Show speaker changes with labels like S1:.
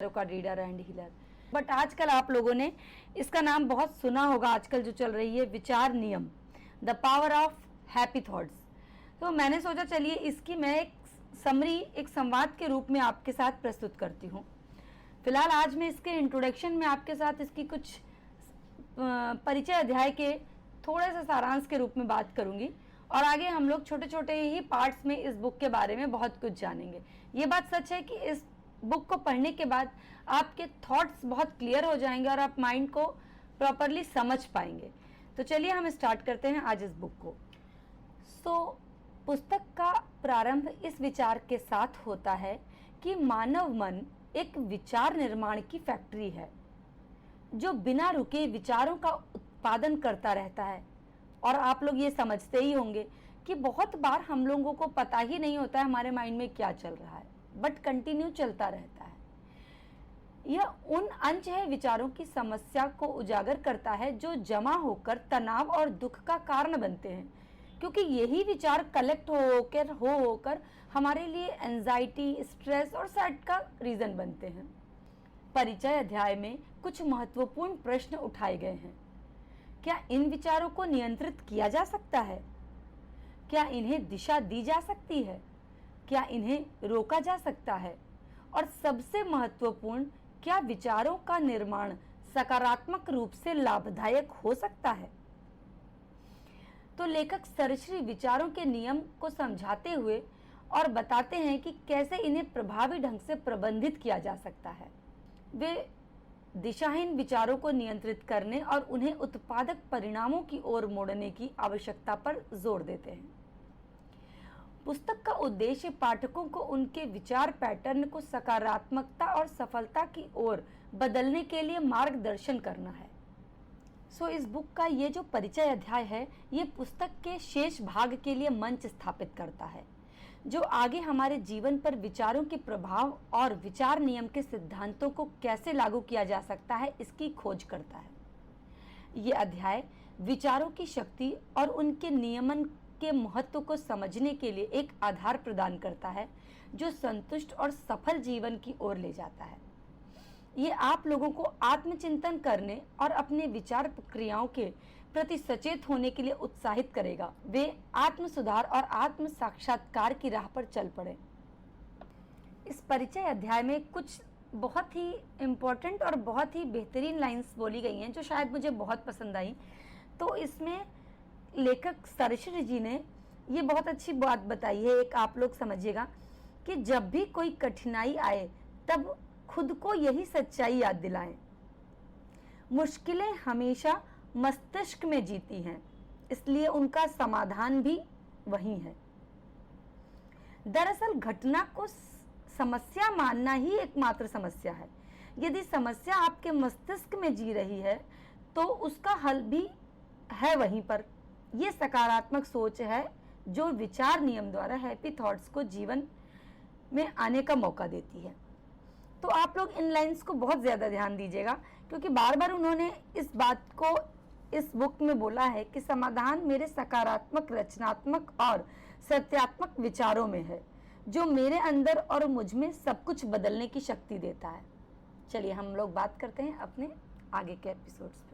S1: Tarot card reader and healer. But आजकल आप लोगों ने इसका नाम बहुत सुना होगा, आजकल जो चल रही है विचार नियम, the power of happy thoughts. तो मैंने सोचा चलिए इसकी मैं एक समरी, एक संवाद के रूप में आपके साथ प्रस्तुत करती हूँ। फिलहाल आज मैं इसके इंट्रोडक्शन में आपके साथ इसकी कुछ परिचय अध्याय के थोड़े से सारांश के रूप में बात करूंगी और आगे हम लोग छोटे छोटे ही पार्ट्स में इस बुक के बारे में बहुत कुछ जानेंगे। ये बात सच है कि इस बुक को पढ़ने के बाद आपके थॉट्स बहुत क्लियर हो जाएंगे और आप माइंड को प्रॉपरली समझ पाएंगे। तो चलिए हम स्टार्ट करते हैं आज इस बुक को। पुस्तक का प्रारंभ इस विचार के साथ होता है कि मानव मन एक विचार निर्माण की फैक्ट्री है जो बिना रुके विचारों का उत्पादन करता रहता है। और आप लोग ये समझते ही होंगे कि बहुत बार हम लोगों को पता ही नहीं होता है हमारे माइंड में क्या चल रहा है, बट कंटिन्यू चलता रहता है। यह उन अंश है विचारों की समस्या को उजागर करता है जो जमा होकर तनाव और दुख का कारण बनते हैं, क्योंकि यही विचार कलेक्ट होकर हमारे लिए एंजाइटी, स्ट्रेस और सैड का रीजन बनते हैं। परिचय अध्याय में कुछ महत्वपूर्ण प्रश्न उठाए गए हैं। क्या इन विचारों को नियंत्रित किया जा सकता है? क्या इन्हें दिशा दी जा सकती है? क्या इन्हें रोका जा सकता है? और सबसे महत्वपूर्ण, क्या विचारों का निर्माण सकारात्मक रूप से लाभदायक हो सकता है? तो लेखक सरश्री विचारों के नियम को समझाते हुए और बताते हैं कि कैसे इन्हें प्रभावी ढंग से प्रबंधित किया जा सकता है। वे दिशाहीन विचारों को नियंत्रित करने और उन्हें उत्पादक परिणामों की ओर मोड़ने की आवश्यकता पर जोर देते हैं। पुस्तक का उद्देश्य पाठकों को उनके विचार पैटर्न को सकारात्मकता और सफलता की ओर बदलने के लिए मार्गदर्शन करना है। इस बुक का ये जो परिचय अध्याय है, ये पुस्तक के शेष भाग के लिए मंच स्थापित करता है, जो आगे हमारे जीवन पर विचारों के प्रभाव और विचार नियम के सिद्धांतों को कैसे लागू किया जा सकता है, इसकी खोज करता है। ये अध्याय विचारों की शक्ति और उनके नियमन के महत्व को समझने के लिए एक आधार प्रदान करता है, जो संतुष्ट और सफल जीवन की ओर ले जाता है। ये आप लोगों को आत्मचिंतन करने और अपने विचार प्रक्रियाओं के प्रति सचेत होने के लिए उत्साहित करेगा। वे आत्म सुधार और आत्म साक्षात्कार की राह पर चल पड़े। इस परिचय अध्याय में कुछ बहुत ही इम्पोर्टेंट और बहुत ही बेहतरीन लाइंस बोली गई हैं जो शायद मुझे बहुत पसंद आई। तो इसमें लेखक सरश्री जी ने ये बहुत अच्छी बात बताई है, एक आप लोग समझिएगा कि जब भी कोई कठिनाई आए तब खुद को यही सच्चाई याद दिलाएं। मुश्किलें हमेशा मस्तिष्क में जीती हैं, इसलिए उनका समाधान भी वही है। दरअसल घटना को समस्या मानना ही एकमात्र समस्या है। यदि समस्या आपके मस्तिष्क में जी रही है तो उसका हल भी है वहीं पर। यह सकारात्मक सोच है जो विचार नियम द्वारा हैप्पी थॉट्स को जीवन में आने का मौका देती है। तो आप लोग इन लाइंस को बहुत ज़्यादा ध्यान दीजिएगा, क्योंकि बार बार उन्होंने इस बात को इस बुक में बोला है कि समाधान मेरे सकारात्मक, रचनात्मक और सत्यात्मक विचारों में है, जो मेरे अंदर और मुझ में सब कुछ बदलने की शक्ति देता है। चलिए हम लोग बात करते हैं अपने आगे के एपिसोड्स में।